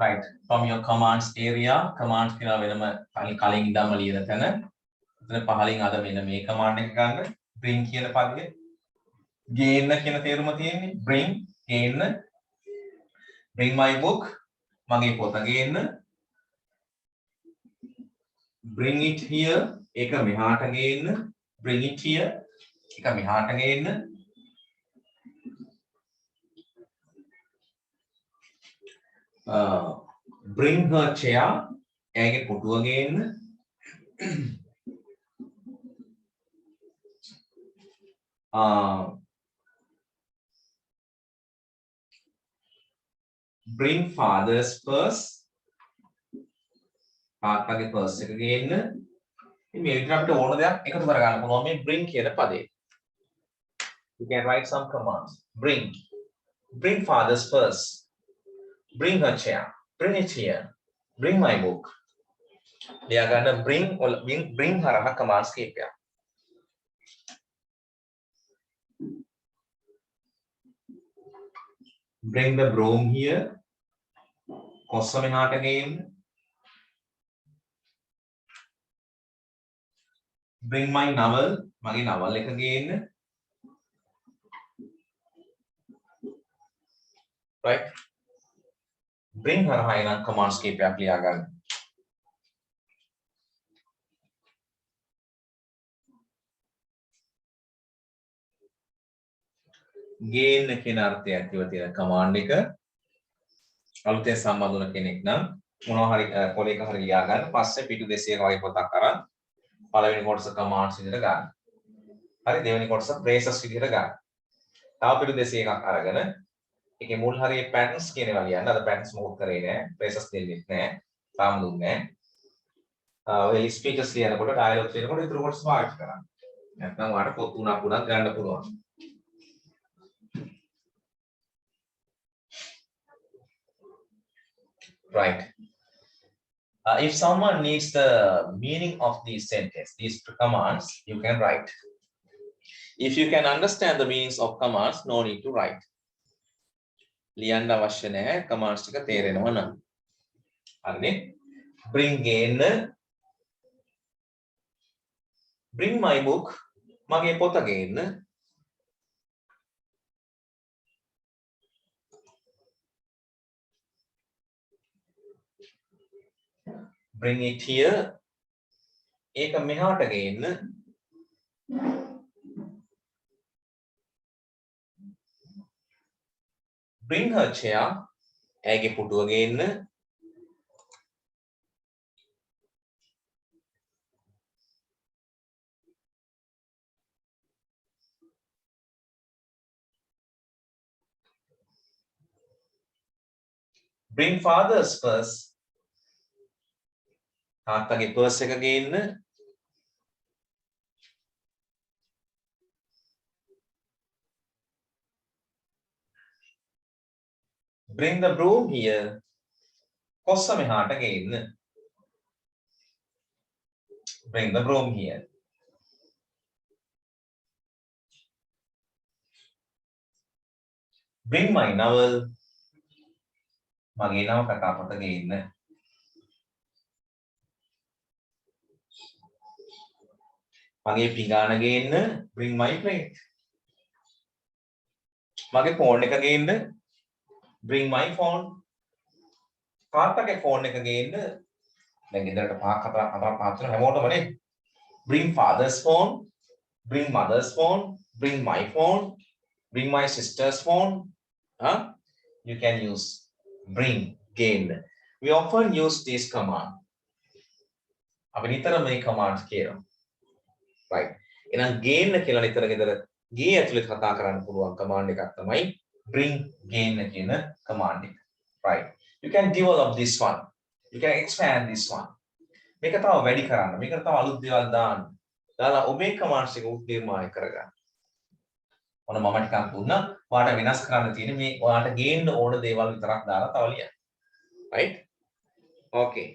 right from your commands area commands කියලා වෙනම කලින් ඉඳන්ම ලියන තැන එතන පහලින් අද මෙන්න මේ command එක ගන්න bring කියන පදේ ගේන්න කියන තේරුම තියෙන්නේ bring my book මගේ පොත ගේන්න bring it here ඒක මෙහාට ගේන්න bring it here ඒක මෙහාට ගේන්න bring her chair ඇගේ පුටුව ගේන්න bring father's purse තාත්තගේ purse එක ගේන්න ඉතින් මේ විදිහට අපිට ඕන දෙයක් එකතු කරගන්න පුළුවන් මේ bring කියන පදේ you can write some commands bring father's purse bring her chair bring it here bring my book ලියා ගන්න bring හරහා commands කීපයක් bring the broom here කොස්ස මෙහාට ගේන්න bring my novel මගේ novel එක ගේන්න right bring හරහා එන commands කීපයක් ලියා ගන්න ගේන්න කියන අර්ථය ඇතිව තියෙන command එක අලුතෙන් සම්බන්ධ වුණ කෙනෙක් නම් මොනවා හරි පොලේක හරි ලියා ගන්න පස්සේ පිටු 200ක වගේ පොතක් අරන් පළවෙනි කොටස commands විදිහට ගන්න. හරි දෙවෙනි කොටස phrases විදිහට ගන්න. තව පිටු 200ක් අරගෙන ඒකේ මුල් හරියේ patterns කියන ඒවා ලියන්න. අද patterns මොකක් කරේ නෑ. phrases දෙන්නෙත් නෑ. තාම දුන්නේ නෑ. ඔය speeches ලියනකොට dialogue ලියනකොට ඊටු කොටස් පාවිච්චි කරන්න. නැත්නම් ඔයාලට පොත් තුනක් ගන්න පුළුවන්. Right. If someone needs the meaning of these sentences, these commands, you can write. If you can understand the meanings of commands, no need to write. ලියන්න අවශ්‍ය නැහැ commands ටික තේරෙනවා නම්. හරිනේ? Bring in, bring my book, මගේ පොත ගේන්න. Bring it here. ඒක මෙහාට ගේන්න. Bring her chair. ඇගේ පුටුව ගේන්න. Bring father's purse. තාත්තගේ purse එක ගේන්න. Bring the broom here. කොස්ස මෙහාට ගේන්න. Bring the broom here. Bring my novel. මගේ නවකතාපත ගේන්න. මගේ පිඟාන ගේන්න. Bring my plate. මගේ ෆෝන් එක ගේන්න. Bring my phone. තාත්තගේ ෆෝන් එක ගේන්න. දැන් ගෙදරට පහක් හතරක් පහක් හැමෝටම නේ. Bring father's phone. Bring mother's phone. Bring my phone. Bring my sister's phone. You can use bring, gain. We often use this command. අපි නිතර මේ commands කියනවා. Right. එහෙනම් gain කියලා නිතර ගෙදර ගේ ඇතුලේ කතා කරන්න පුළුවන් command එකක් තමයි bring gain කියන command එක. Right. You can develop this one. You can expand this one. මේක තව වැඩි කරන්න. මේකට තව අලුත් දේවල් දාන්න. දාලා ඔබේ commands එක උත් නිර්මාණය කරගන්න. ඔන්න මම ටිකක් දුන්නා. ඔයාලට වෙනස් කරන්න තියෙන්නේ මේ ඔයාලට ගේන්න ඕන දේවල් විතරක් දාලා තව ලියන්න. Right? Okay.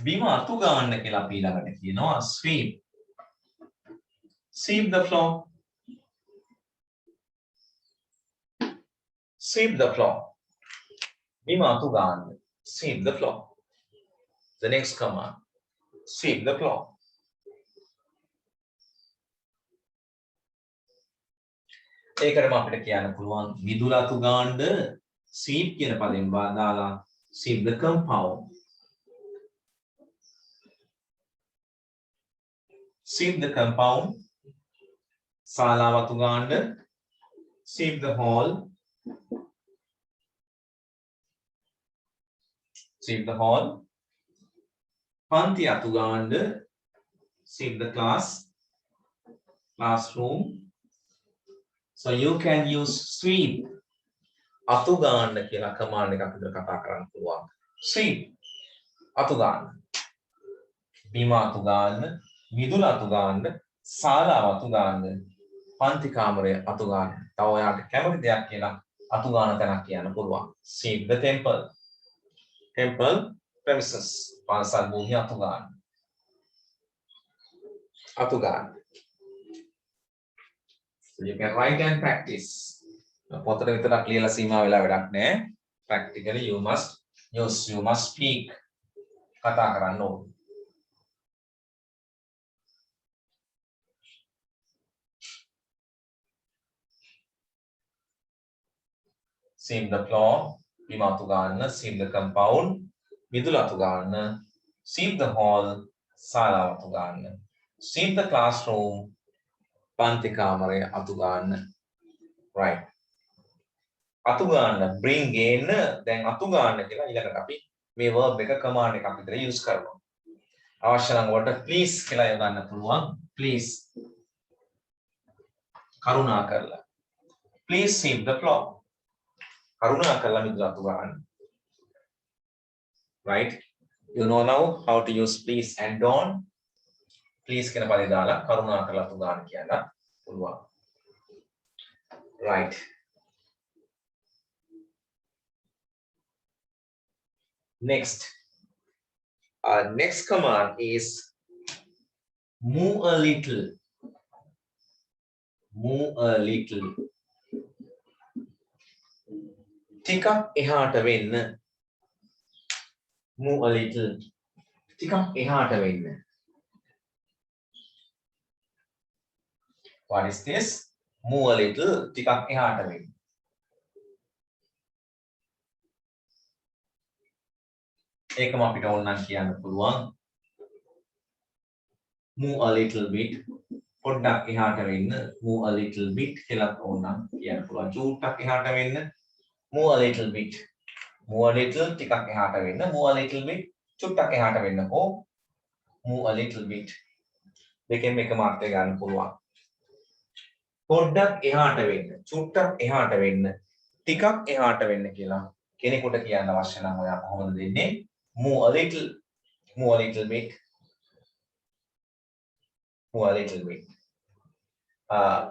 බිම අතු ගන්න කියලා අපි ළඟට කියනවා sweep. Sweep the floor. Sweep the floor. Bima tugan. Sweep the floor. The next command. Sweep the floor. ඒකටම අපිට කියන්න පුළුවන් මිදුලා තුගාන්න sweep කියන පදයෙන් දාලා sweep the compound. Sweep the compound. ශාලාව තුගාන්න sweep the hall. Sweep the hall. පන්ති අතුගාන්න sweep the classroom. So you can use sweep අතුගාන්න කියලා command එකක් විතර කතා කරන්න පුළුවන්. Sweep අතුගාන්න. බිම අතුගාන්න, මිදුල අතුගාන්න, ශාලාව අතුගාන්න, පන්ති කාමරය අතුගාන්න. තව ඔයාලට කැමති දෙයක් කියලා අතුගාන තැනක් කියන්න පුළුවන්. Sweep the temple. Temple premises. පාසල් භූමිය අතුගාන්න. අතුගාන්න. So you can write and practice. පොතට විතරක් ලියලා සීමා වෙලා වැඩක් නැහැ. Practically you must use, you must speak. කතා කරන්න ඕනේ. Sweep the floor, බිම අතුගාන්න, sweep the compound, මිදුල අතුගාන්න, sweep the hall, ශාලාව අතුගාන්න, sweep the classroom, පන්ති කාමරය අතුගාන්න. Right. අතුගාන්න, bring ගේන්න, දැන් අතුගාන්න කියලා ඊළඟට අපි මේ verb එක command එකක් විතර use කරනවා. අවශ්‍ය නම් වලට please කියලා යොදන්න පුළුවන්. Please. කරුණා කරලා. Please sweep the floor. කරුණා කරලා මිදුල අතුගාන්න. Right? You know now how to use please and don't. Please කියන පදේ දාලා කරුණා කරලා අතුගාන්න කියන්න පුළුවන්. Right. Next. Next command is move a little. Move a little. ටිකක් එහාට වෙන්න. Move a little. ටිකක් එහාට වෙන්න. What is this? Move a little. ටිකක් එහාට වෙන්න. ඒකම අපිට ඕනනම් කියන්න පුළුවන්. Move a little bit. පොඩ්ඩක් එහාට වෙන්න. Move a little bit කියලා ඕනනම් කියන්න පුළුවන්. චූට්ටක් එහාට වෙන්න. Move a little bit. Move a little ටිකක් එහාට වෙන්න. Move a little bit චුට්ටක් එහාට වෙන්න. හෝ move a little bit. දෙකෙන් එකම අර්ථය ගන්න පුළුවන්. පොඩ්ඩක් එහාට වෙන්න. චුට්ටක් එහාට වෙන්න. ටිකක් එහාට වෙන්න කියලා කෙනෙකුට කියන්න අවශ්‍ය නම් ඔයා කොහොමද දෙන්නේ? Move a little. Move a little bit. Move a little bit.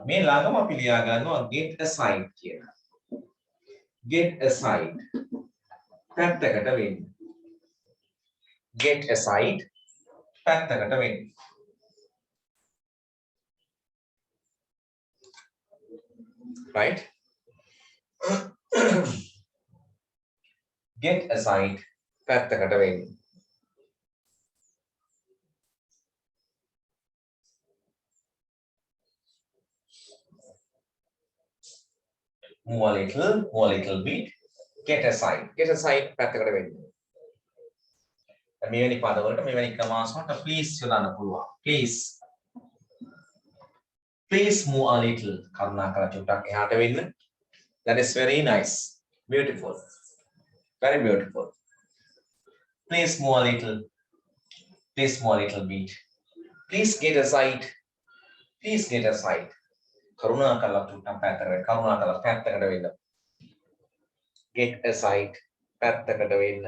මේ ළඟම අපි ලියා ගන්නවා get aside කියලා. Get aside. පැත්තකට වෙන්න. Get aside. පැත්තකට වෙන්න. Right? Get aside. පැත්තකට වෙන්න. Move a little bit. Get aside. Get aside. පැත්තකට වෙන්න. මෙවැනි පදවලට මෙවැනි commands වලට please යොදන්න පුළුවන්. Please. Please move a little. කරුණාකරලා චුට්ටක් එහාට වෙන්න. That is very nice. Beautiful. Very beautiful. Please move a little. Please move a little bit. Please get aside. Please get aside. කරුණාකරලා චුට්ටක් පැත්තකට වෙන්න. කරුණාකරලා පැත්තකට වෙන්න. Get aside. පැත්තකට වෙන්න.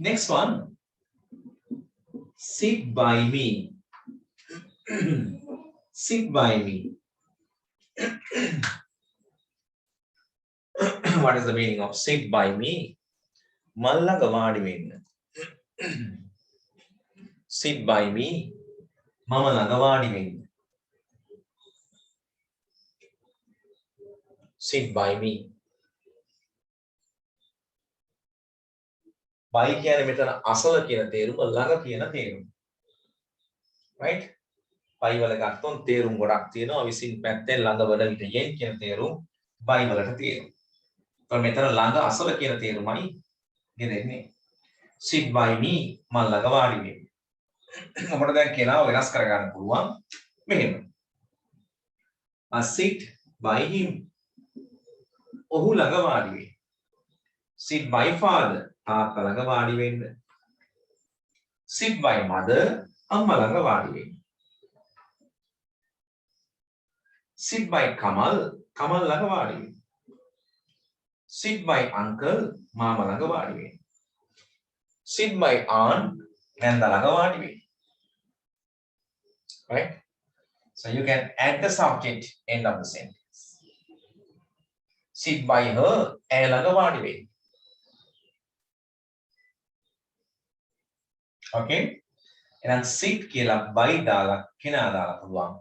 Next one. Sit by me. Sit by me. What is the meaning of sit by me? මල්ලඟ වාඩි වෙන්න. sit by me මම ළඟ වාඩි වෙන්න sit by me by කියන්නේ මෙතන අසල කියන තේරුම ළඟ කියන තේරුම right by වල ගත්තොත් තේරුම් ගොඩක් තියෙනවා විසින් පැත්තෙන් ළඟ වල විට යෙන් කියන තේරුම් by වලට තියෙනවා ඒතකොට මෙතන ළඟ අසල කියන තේරුමයි ගෙදෙන්නේ sit by me මම ළඟ වාඩි වෙන්න අපිට දැන් කෙනාව වෙනස් කරගන්න පුළුවන් මෙහෙම I sit by him ඔහු ළඟ වාඩි වෙන්න sit by father තාත්තා ළඟ වාඩි වෙන්න sit by mother අම්මා ළඟ වාඩි වෙන්න sit by Kamal කමල් ළඟ වාඩි වෙන්න sit by uncle මාමා ළඟ වාඩි වෙන්න sit by aunt නැන්දා ළඟ වාඩි වෙන්න right so you can add the subject end of the sentence sit by her ඇය ළඟ වාඩි වෙන්න okay එහෙනම් sit කියලා by දාලා කෙනා දාලා පුළුවන්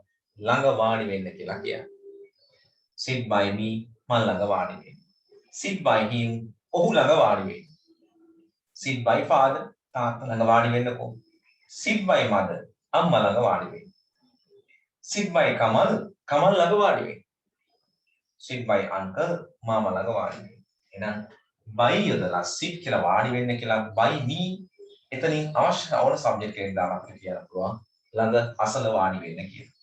ළඟ වාඩි වෙන්න කියලා කියන්න sit by me මම ළඟ වාඩි වෙන්න sit by him ඔහු ළඟ වාඩි වෙන්න sit by father තාත්තා ළඟ වාඩි වෙන්නකෝ sit by mother අම්මා ළඟ වාඩි වෙන්න sit by Kamal කමල් ළඟ වාඩි වෙන්න sit by uncle මාමා ළඟ වාඩි වෙන්න එහෙනම් by යොදලා sit කියලා වාඩි වෙන්න කියලා by me එතනින් අවශ්‍ය ඕන සබ්ජෙක්ට් එකක් දාලා අපිට කියන්න පුළුවන් ළඟ අසල වාඩි වෙන්න කියලා.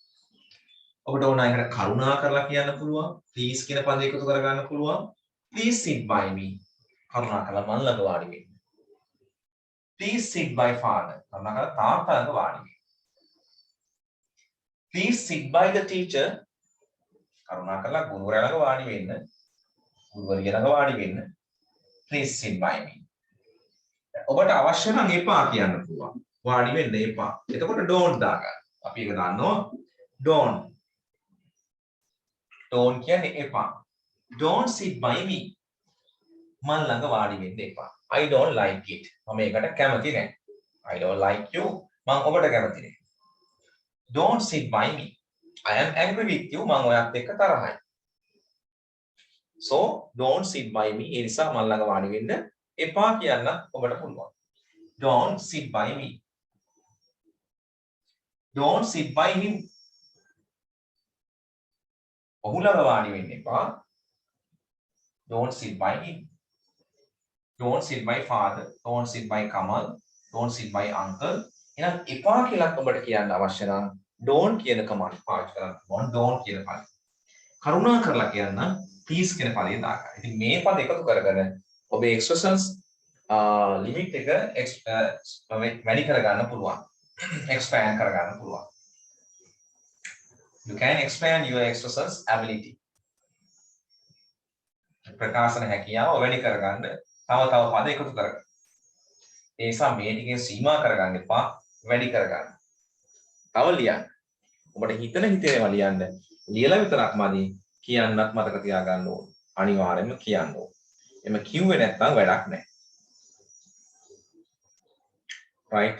ඔබට ඕන අයකට කරුණා කරලා කියන්න පුළුවන්. please කියන පදේ එකතු කරගන්න පුළුවන්. please sit by me. කරුණා කරලා මන් ළඟ වාඩි වෙන්න. please sit by father. කරුණා කරලා තාත්තා ළඟ වාඩි වෙන්න. please sit by the teacher. කරුණා කරලා ගුරුවරයා ළඟ වාඩි වෙන්න. ගුරුවරිය ළඟ වාඩි වෙන්න. please sit by me. ඔබට අවශ්‍ය නම් එපා කියන්න පුළුවන්. වාඩි වෙන්න එපා. එතකොට don't දාගන්න. අපි ඒක දානවා don't. don't කියන්නේ එපා. don't sit by me. මන් ළඟ වාඩි වෙන්න එපා. I don't like it. මම ඒකට කැමති නැහැ. I don't like you. මම ඔබට කැමති නැහැ. don't sit by me. I am angry with you. මම ඔයත් එක්ක තරහයි. so don't sit by me. ඒ නිසා මන් ළඟ වාඩි වෙන්න එපා කියන්න ඔබට පුළුවන්. don't sit by me. don't sit by him. ඔහු ළඟ වාඩි වෙන්න එපා. don't sit by him. don't sit by father. don't sit by Kamal. don't sit by uncle. එහෙනම් එපා කියලා ඔබට කියන්න අවශ්‍ය නම් don't කියන කමාන්ඩ් පාවිච්චි කරන්න ඕන. don't කියන පදේ. කරුණා කරලා කියන්න please කියන පදේ දාගන්න. ඉතින් මේ පද එකතු කරගෙන ඔබේ expressions limit එක වැඩි කරගන්න පුළුවන්. expand කරගන්න පුළුවන්. You can expand your expressions ability. ප්‍රකාශන හැකියාව වැඩි කරගන්න තව පද එකතු කරගන්න. ඒ නිසා මේ ටිකෙන් සීමා කරගන්න එපා වැඩි කරගන්න. තව ලියන්න. ඔබට හිතේවා ලියන්න. ලියලා විතරක් මදි කියන්නත් මතක තියාගන්න ඕන. අනිවාර්යයෙන්ම කියන්න ඕන. එම කිව්වේ නැත්නම් වැඩක් නැහැ. right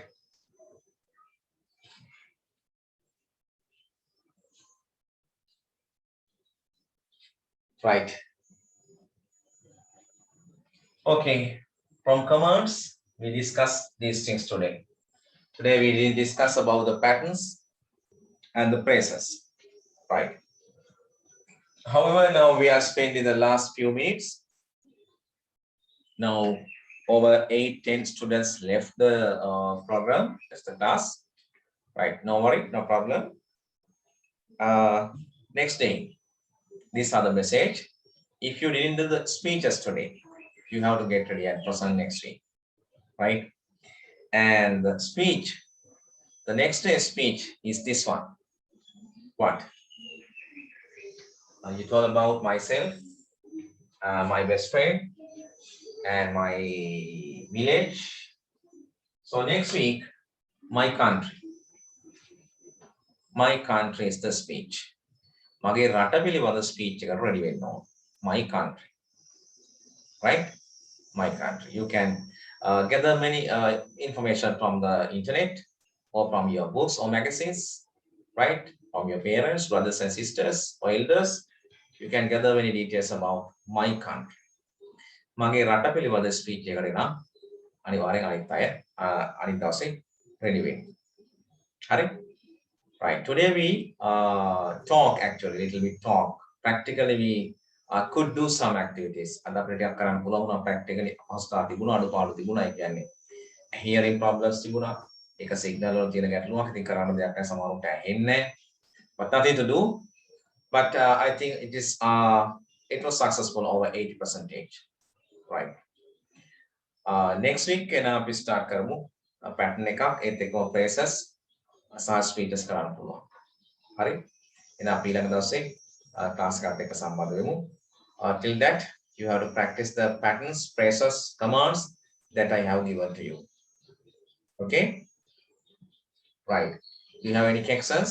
right okay from commands we discuss these things today we will discuss about the patterns and the phrases right however now we are spending the last few minutes now over 8-10 students left the program. That's the class. Right, no worry, no problem. Next day, these are the message. If you didn't do the speeches today, you have to get ready and present next week. Right? And the speech, the next day's speech is this one. What? You told about myself, my best friend, and my village. So next week, my country. My country is the speech. මගේ රට පිළිබඳ speech එකට ready වෙන්න ඕන. My country. Right? My country. You can gather many information from the internet or from your books or magazines, right? From your parents, brothers and sisters, or elders, you can gather many details about my country. මගේ රට පිළිබඳ speech එකකට නම් අනිවාර්යෙන් අනිත් අය අනිත් දවසේ ready වෙන්න. හරි? Right. Today we talk actually little bit talk. Practically we could do some activities. අද අපිට ටිකක් කරන්න පුළුවන් වුණා practically අවස්ථා තිබුණා අඩුපාඩු තිබුණා. ඒ කියන්නේ hearing problems තිබුණා. ඒක signal වල තියෙන ගැටලුවක්. ඉතින් කරන්න දෙයක් නැහැ සමහරවිට ඇහෙන්නේ නැහැ. But nothing to do. But I think it was successful over 80%. Right. Next week අපි start කරමු pattern එකක් ඒත් එක්කම phrases සහ speeches කරන්න පුළුවන්. හරි? එහෙනම් අපි ඊළඟ දවසේ class එකත් එක්ක සම්බන්ධ වෙමු. Till that you have to practice the patterns, phrases, commands that I have given to you. Okay? Right. Do you have any questions?